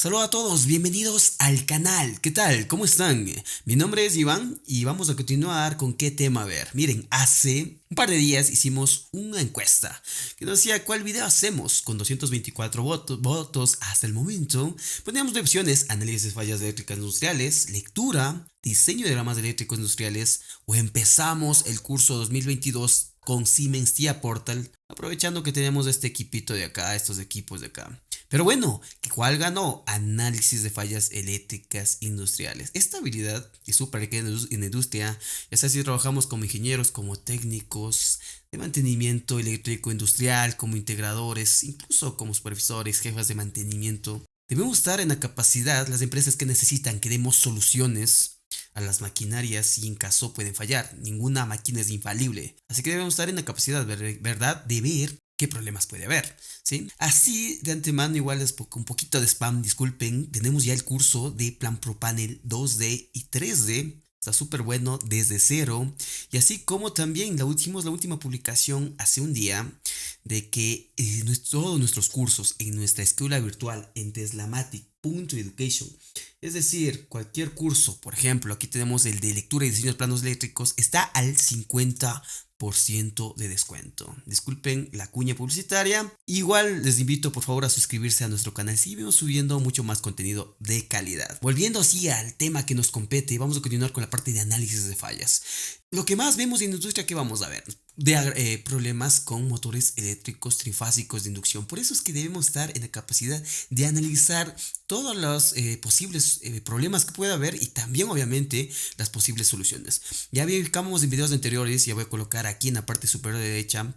Saludos a todos, bienvenidos al canal. ¿Qué tal? ¿Cómo están? Mi nombre es Iván y vamos a continuar con qué tema ver. Miren, hace un par de días hicimos una encuesta que nos decía cuál video hacemos con 224 votos hasta el momento. Poníamos de opciones: análisis de fallas eléctricas industriales, lectura, diseño de ramas eléctricos industriales o empezamos el curso 2022 con Siemens TIA Portal, aprovechando que tenemos este equipito de acá, estos equipos de acá. Pero bueno, ¿cuál ganó? Análisis de fallas eléctricas industriales. Esta habilidad es súper requerida en la industria, ya sea si trabajamos como ingenieros, como técnicos de mantenimiento eléctrico industrial, como integradores, incluso como supervisores, jefas de mantenimiento. Debemos estar en la capacidad, las empresas que necesitan que demos soluciones a las maquinarias y en caso pueden fallar. Ninguna máquina es infalible. Así que debemos estar en la capacidad, ¿verdad?, de ver qué problemas puede haber, ¿sí? Así de antemano, igual es un poquito de spam, disculpen, tenemos ya el curso de Plan Pro Panel 2D y 3D. Está súper bueno desde cero. Y así como también la última publicación hace un día de que todos nuestros cursos en nuestra escuela virtual en teslamatic.education, es decir, cualquier curso, por ejemplo, aquí tenemos el de lectura y diseño de planos eléctricos, está al 50% de descuento. Disculpen la cuña publicitaria. Igual les invito por favor a suscribirse a nuestro canal. Seguimos subiendo mucho más contenido de calidad. Volviendo así al tema que nos compete, vamos a continuar con la parte de análisis de fallas. Lo que más vemos en la industria, que vamos a ver de problemas con motores eléctricos trifásicos de inducción. Por eso es que debemos estar en la capacidad de analizar todos los posibles problemas que pueda haber y también obviamente las posibles soluciones. Ya ubicamos en videos anteriores, ya voy a colocar aquí en la parte superior derecha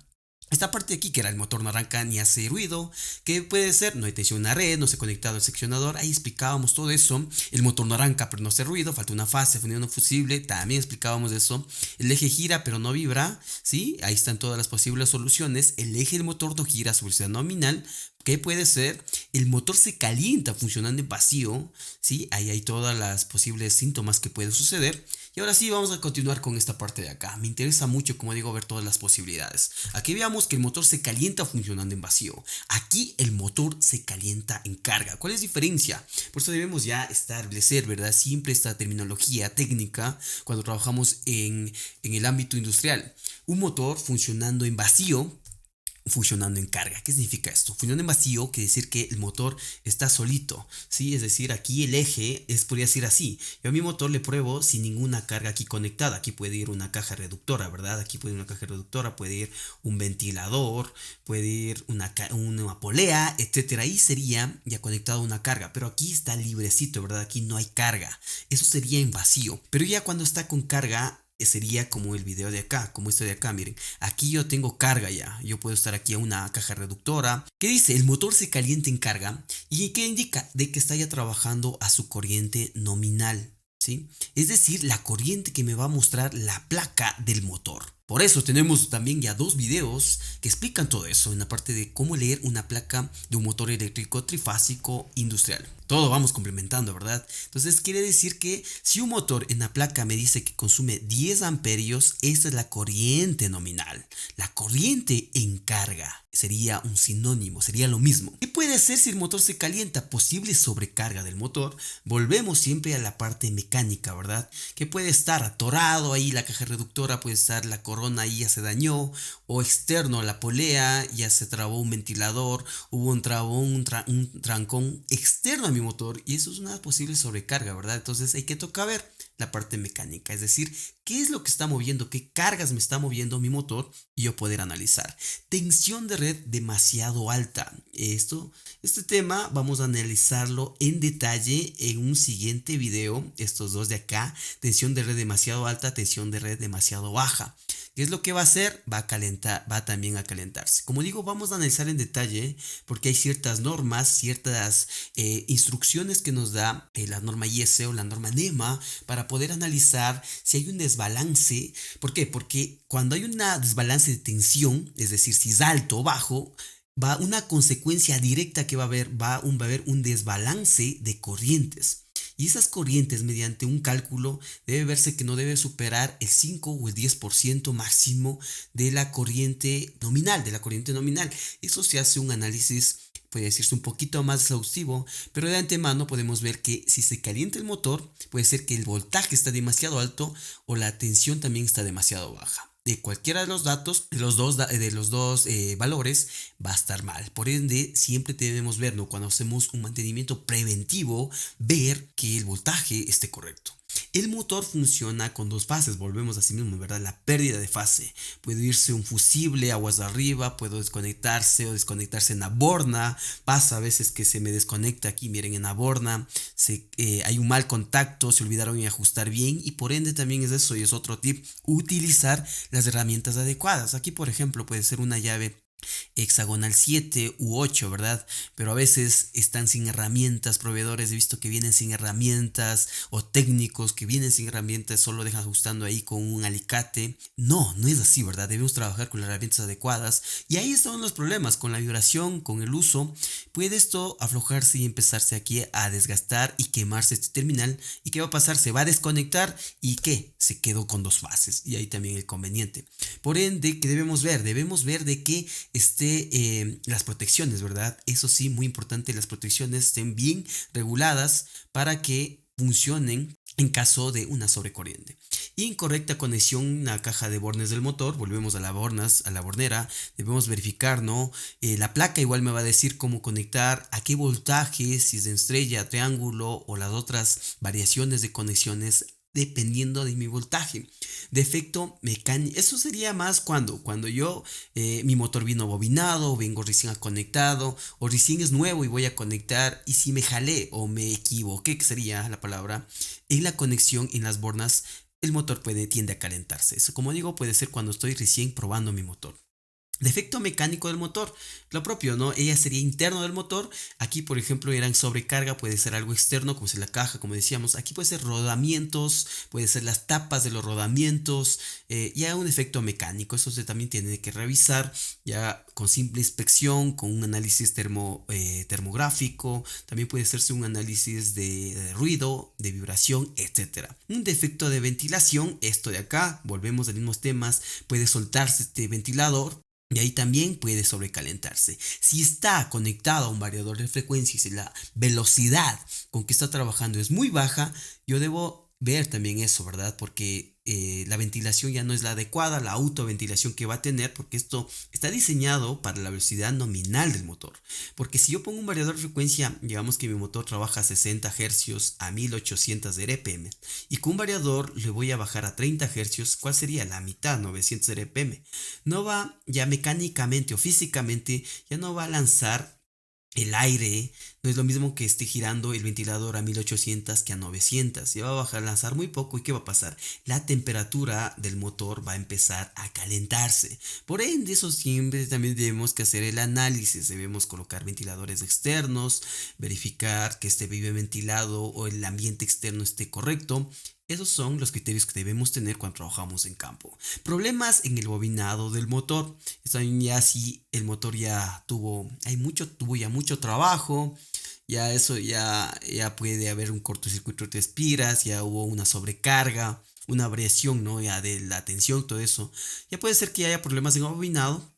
esta parte de aquí, que era el motor no arranca ni hace ruido. ¿Qué puede ser? No hay tensión en la red, no se ha conectado el seccionador. Ahí explicábamos todo eso. El motor no arranca pero no hace ruido, falta una fase, fundiendo un fusible. También explicábamos eso. El eje gira pero no vibra, ¿sí? Ahí están todas las posibles soluciones. El eje del motor no gira a su velocidad nominal. ¿Qué puede ser? El motor se calienta funcionando en vacío, ¿sí? Ahí hay todas las posibles síntomas que pueden suceder. Y ahora sí, vamos a continuar con esta parte de acá. Me interesa mucho, como digo, ver todas las posibilidades. Aquí veamos que el motor se calienta funcionando en vacío. Aquí el motor se calienta en carga. ¿Cuál es la diferencia? Por eso debemos ya establecer, ¿verdad?, siempre esta terminología técnica cuando trabajamos en el ámbito industrial. Un motor funcionando en vacío, funcionando en carga. ¿Qué significa esto? Funcionando en vacío quiere decir que el motor está solito, ¿sí? Es decir, aquí el eje podría decir así. Yo a mi motor le pruebo sin ninguna carga aquí conectada. Aquí puede ir una caja reductora, ¿verdad? Aquí puede ir una caja reductora, puede ir un ventilador, puede ir una polea, etcétera. Ahí sería ya conectado una carga, pero aquí está librecito, ¿verdad? Aquí no hay carga. Eso sería en vacío. Pero ya cuando está con carga, sería como el video de acá, como este de acá. Miren, aquí yo tengo carga ya. Yo puedo estar aquí a una caja reductora que dice el motor se calienta en carga y que indica de que está ya trabajando a su corriente nominal, ¿sí? Es decir, la corriente que me va a mostrar la placa del motor. Por eso tenemos también ya dos videos que explican todo eso en la parte de cómo leer una placa de un motor eléctrico trifásico industrial. Todo vamos complementando, ¿verdad? Entonces quiere decir que si un motor en la placa me dice que consume 10 amperios, esta es la corriente nominal. La corriente en carga sería un sinónimo, sería lo mismo. ¿Qué puede hacer si el motor se calienta? Posible sobrecarga del motor. Volvemos siempre a la parte mecánica, ¿verdad? Que puede estar atorado ahí la caja reductora, puede estar la corona ahí ya se dañó, o externo a la polea ya se trabó un ventilador, hubo un trancón externo a mi motor y eso es una posible sobrecarga, ¿verdad? Entonces hay que tocar ver la parte mecánica, es decir, qué es lo que está moviendo, qué cargas me está moviendo mi motor y yo poder analizar. Tensión de red demasiado alta. Este tema vamos a analizarlo en detalle en un siguiente video. Estos dos de acá: tensión de red demasiado alta, tensión de red demasiado baja. ¿Qué es lo que va a hacer? Va a calentar, va también a calentarse. Como digo, vamos a analizar en detalle porque hay ciertas normas, ciertas instrucciones que nos da la norma IS o la norma NEMA para poder analizar si hay un desbalance. ¿Por qué? Porque cuando hay un desbalance de tensión, es decir, si es alto o bajo, va una consecuencia directa que va a haber un desbalance de corrientes. Y esas corrientes, mediante un cálculo, debe verse que no debe superar el 5 o el 10% máximo de la corriente nominal, Eso se hace un análisis puede decirse un poquito más exhaustivo, pero de antemano podemos ver que si se calienta el motor, puede ser que el voltaje está demasiado alto o la tensión también está demasiado baja. De cualquiera de los datos, de los dos valores, va a estar mal. Por ende, siempre debemos ver, ¿no? Cuando hacemos un mantenimiento preventivo, ver que el voltaje esté correcto. El motor funciona con dos fases, volvemos a sí mismo, ¿verdad? La pérdida de fase. Puede irse un fusible aguas de arriba, puedo desconectarse o desconectarse en la borna. Pasa a veces que se me desconecta aquí, miren, en la borna. Hay un mal contacto, se olvidaron de ajustar bien y por ende también es eso y es otro tip, utilizar las herramientas adecuadas. Aquí, por ejemplo, puede ser una llave hexagonal 7 u 8, ¿verdad? Pero a veces están sin herramientas, proveedores he visto que vienen sin herramientas o técnicos que vienen sin herramientas, solo dejan ajustando ahí con un alicate. No, no es así, ¿verdad? Debemos trabajar con las herramientas adecuadas y ahí están los problemas con la vibración, con el uso. Puede esto aflojarse y empezarse aquí a desgastar y quemarse este terminal. ¿Y qué va a pasar? Se va a desconectar y ¿qué? Se quedó con dos fases y ahí también el conveniente. Por ende, ¿qué debemos ver? Debemos ver de que las protecciones, ¿verdad? Eso sí, muy importante, las protecciones estén bien reguladas para que funcionen en caso de una sobrecorriente. Incorrecta conexión en la caja de bornes del motor, volvemos a la bornera, debemos verificar, ¿no? La placa igual me va a decir cómo conectar, a qué voltaje, si es de estrella, triángulo o las otras variaciones de conexiones dependiendo de mi voltaje. Defecto mecánico, eso sería más cuando yo mi motor vino bobinado, vengo recién conectado o recién es nuevo y voy a conectar y si me jalé o me equivoqué, que sería la palabra, en la conexión en las bornas, el motor tiende a calentarse. Eso, como digo, puede ser cuando estoy recién probando mi motor. Defecto mecánico del motor, lo propio, ¿no? Ella sería interno del motor. Aquí, por ejemplo, era en sobrecarga, puede ser algo externo, como es la caja, como decíamos. Aquí puede ser rodamientos, puede ser las tapas de los rodamientos, ya un defecto mecánico. Eso se también tiene que revisar ya con simple inspección, con un análisis termográfico. También puede hacerse un análisis de ruido, de vibración, etcétera. Un defecto de ventilación, esto de acá, volvemos a los mismos temas, puede soltarse este ventilador. Y ahí también puede sobrecalentarse. Si está conectado a un variador de frecuencia y si la velocidad con que está trabajando es muy baja, yo debo ver también eso, ¿verdad? Porque la ventilación ya no es la adecuada, la autoventilación que va a tener, porque esto está diseñado para la velocidad nominal del motor. Porque si yo pongo un variador de frecuencia, digamos que mi motor trabaja a 60 Hz a 1800 RPM, y con un variador le voy a bajar a 30 Hz, ¿cuál sería? La mitad, 900 RPM. No va ya mecánicamente o físicamente, ya no va a lanzar el aire, no es lo mismo que esté girando el ventilador a 1800 que a 900. Se va a bajar a lanzar muy poco y ¿qué va a pasar? La temperatura del motor va a empezar a calentarse. Por ende, eso siempre también debemos que hacer el análisis. Debemos colocar ventiladores externos, verificar que esté bien ventilado o el ambiente externo esté correcto. Esos son los criterios que debemos tener cuando trabajamos en campo. Problemas en el bobinado del motor. Esto ya si el motor ya tuvo ya mucho trabajo, ya puede haber un cortocircuito de espiras, ya hubo una sobrecarga, una variación, ¿no? Ya de la tensión, todo eso. Ya puede ser que haya problemas en el bobinado.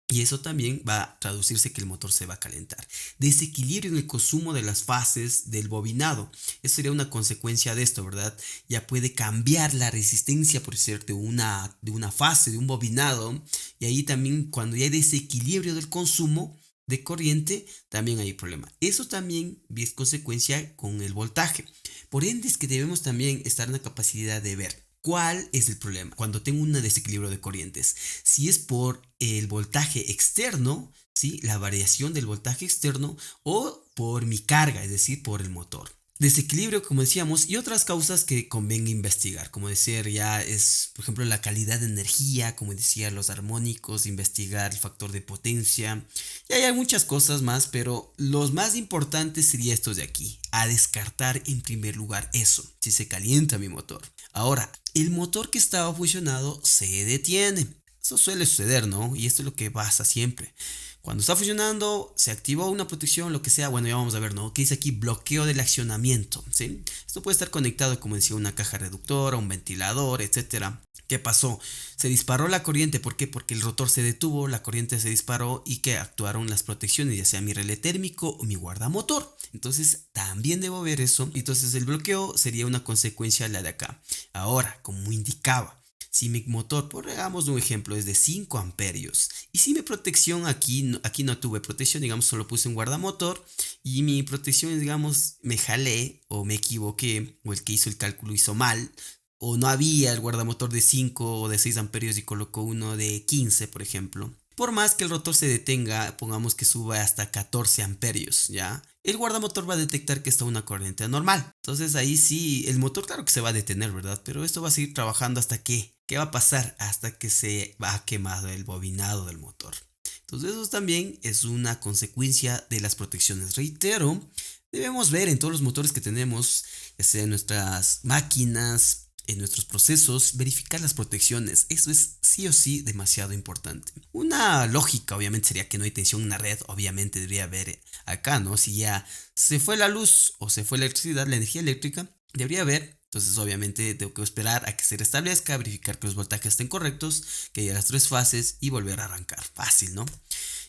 Y eso también va a traducirse que el motor se va a calentar. Desequilibrio en el consumo de las fases del bobinado. Eso sería una consecuencia de esto, ¿verdad? Ya puede cambiar la resistencia, por ser de una fase, de un bobinado. Y ahí también cuando ya hay desequilibrio del consumo de corriente, también hay problema. Eso también es consecuencia con el voltaje. Por ende es que debemos también estar en la capacidad de ver ¿cuál es el problema? Cuando tengo un desequilibrio de corrientes. Si es por el voltaje externo, ¿sí? La variación del voltaje externo o por mi carga, es decir, por el motor. Desequilibrio, como decíamos, y otras causas que convenga investigar, como decir, ya es, por ejemplo, la calidad de energía, como decía, los armónicos, investigar el factor de potencia, y hay muchas cosas más, pero los más importantes sería estos de aquí, a descartar en primer lugar eso, si se calienta mi motor. Ahora, el motor que estaba funcionado se detiene. Eso suele suceder, ¿no? Y esto es lo que pasa siempre. Cuando está funcionando, se activó una protección, lo que sea. Bueno, ya vamos a ver, ¿no? ¿Qué dice aquí? Bloqueo del accionamiento, ¿sí? Esto puede estar conectado, como decía, a una caja reductora, un ventilador, etcétera. ¿Qué pasó? Se disparó la corriente. ¿Por qué? Porque el rotor se detuvo, la corriente se disparó y que actuaron las protecciones, ya sea mi relé térmico o mi guardamotor. Entonces también debo ver eso. Entonces el bloqueo sería una consecuencia de la de acá. Ahora, como indicaba, si mi motor, por hagamos un ejemplo, es de 5 amperios y si mi protección aquí no tuve protección, digamos, solo puse un guardamotor y mi protección, digamos, me jalé o me equivoqué o el que hizo el cálculo hizo mal o no había el guardamotor de 5 o de 6 amperios y colocó uno de 15, por ejemplo. Por más que el rotor se detenga, pongamos que suba hasta 14 amperios, ¿ya? El guardamotor va a detectar que está una corriente anormal. Entonces ahí sí, el motor claro que se va a detener, ¿verdad? Pero esto va a seguir trabajando hasta que, ¿qué va a pasar? Hasta que se va a quemar el bobinado del motor. Entonces eso también es una consecuencia de las protecciones. Reitero, debemos ver en todos los motores que tenemos, ya sea en nuestras máquinas, en nuestros procesos, verificar las protecciones. Eso es sí o sí demasiado importante. Una lógica obviamente sería que no hay tensión en la red, obviamente debería haber acá, ¿no? Si ya se fue la luz o se fue la electricidad, la energía eléctrica, debería haber. Entonces obviamente tengo que esperar a que se restablezca, verificar que los voltajes estén correctos, que haya las 3 fases y volver a arrancar. Fácil, ¿no?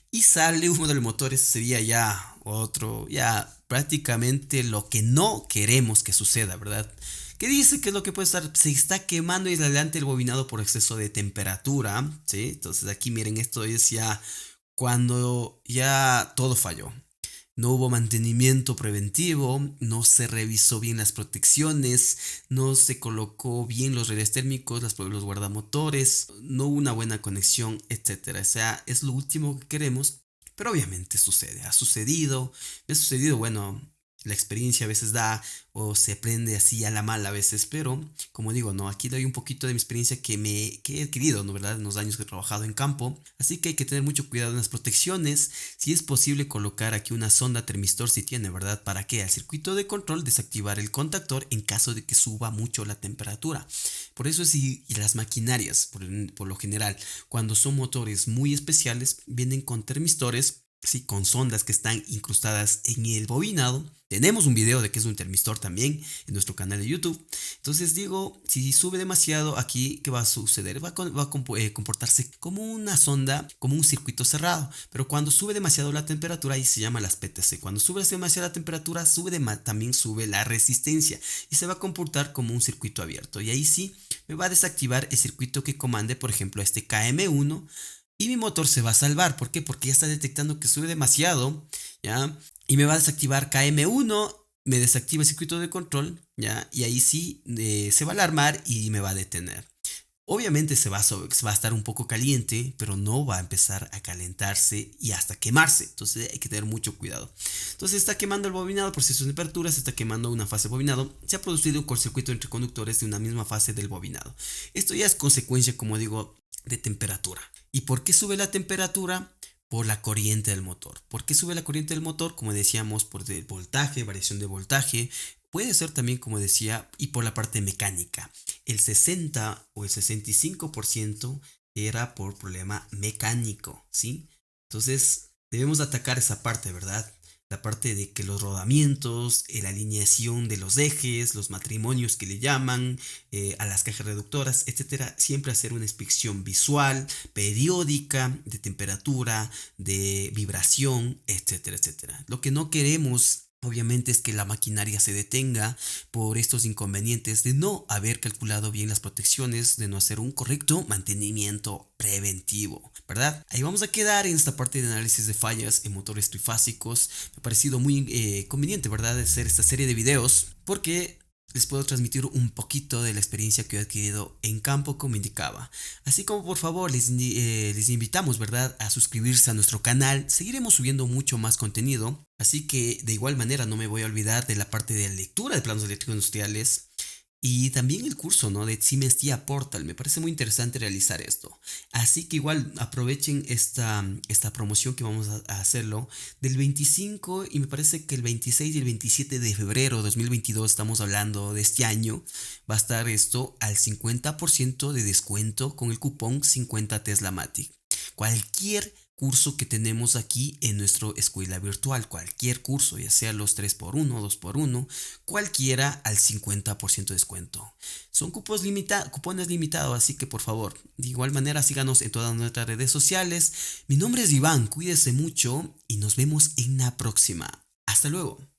Y sale humo del motor, ese sería ya otro, ya prácticamente lo que no queremos que suceda, ¿verdad? ¿Qué dice que es lo que puede estar? Se está quemando y adelante el bobinado por exceso de temperatura, ¿sí? Entonces aquí miren, esto es ya cuando ya todo falló. No hubo mantenimiento preventivo, no se revisó bien las protecciones, no se colocó bien los relés térmicos, los guardamotores, no hubo una buena conexión, etcétera. O sea, es lo último que queremos, pero obviamente sucede, ha sucedido, me ha sucedido, bueno, la experiencia a veces da o se aprende así a la mala a veces, pero como digo, no, aquí doy un poquito de mi experiencia que he adquirido, ¿no? ¿Verdad? En los años que he trabajado en campo, así que hay que tener mucho cuidado en las protecciones. Si es posible colocar aquí una sonda termistor si tiene, ¿verdad? ¿Para qué? Al circuito de control desactivar el contactor en caso de que suba mucho la temperatura. Por eso y las maquinarias, por lo general, cuando son motores muy especiales, vienen con termistores, sí, con sondas que están incrustadas en el bobinado. Tenemos un video de que es un termistor también en nuestro canal de YouTube. Entonces digo, si sube demasiado aquí, ¿qué va a suceder? Va a comportarse como una sonda, como un circuito cerrado. Pero cuando sube demasiado la temperatura, ahí se llama las PTC. Cuando sube demasiada temperatura, también sube la resistencia y se va a comportar como un circuito abierto. Y ahí sí me va a desactivar el circuito que comande, por ejemplo, este KM1. Y mi motor se va a salvar. ¿Por qué? Porque ya está detectando que sube demasiado, ¿ya? Y me va a desactivar KM1, me desactiva el circuito de control, ¿ya? Y ahí sí se va a alarmar y me va a detener. Obviamente va a estar un poco caliente, pero no va a empezar a calentarse y hasta quemarse. Entonces hay que tener mucho cuidado. Entonces está quemando el bobinado por exceso de temperatura, se está quemando una fase de bobinado. Se ha producido un cortocircuito entre conductores de una misma fase del bobinado. Esto ya es consecuencia, como digo, de temperatura. ¿Y por qué sube la temperatura? Por la corriente del motor. ¿Por qué sube la corriente del motor? Como decíamos, por el voltaje, variación de voltaje. Puede ser también, como decía, y por la parte mecánica. El 60 o el 65% era por problema mecánico, ¿sí? Entonces, debemos atacar esa parte, ¿verdad? La parte de que los rodamientos, la alineación de los ejes, los matrimonios que le llaman, a las cajas reductoras, etcétera, siempre hacer una inspección visual, periódica, de temperatura, de vibración, etcétera, etcétera. Lo que no queremos obviamente es que la maquinaria se detenga por estos inconvenientes de no haber calculado bien las protecciones, de no hacer un correcto mantenimiento preventivo, ¿verdad? Ahí vamos a quedar en esta parte de análisis de fallas en motores trifásicos. Me ha parecido muy conveniente, ¿verdad?, hacer esta serie de videos porque les puedo transmitir un poquito de la experiencia que he adquirido en campo, como indicaba. Así como por favor les invitamos, ¿verdad?, a suscribirse a nuestro canal. Seguiremos subiendo mucho más contenido. Así que de igual manera no me voy a olvidar de la parte de lectura de planos eléctricos industriales. Y también el curso, ¿no?, de Siemens TIA Portal. Me parece muy interesante realizar esto. Así que igual aprovechen esta promoción que vamos a hacerlo del 25 y me parece que el 26 y el 27 de febrero de 2022, estamos hablando de este año, va a estar esto al 50% de descuento con el cupón 50 TeslaMatic. Cualquier curso que tenemos aquí en nuestra escuela virtual. Cualquier curso, ya sea los 3x1, 2x1, cualquiera al 50% de descuento. Son cupones limitados, así que por favor, de igual manera síganos en todas nuestras redes sociales. Mi nombre es Iván, cuídese mucho y nos vemos en la próxima. Hasta luego.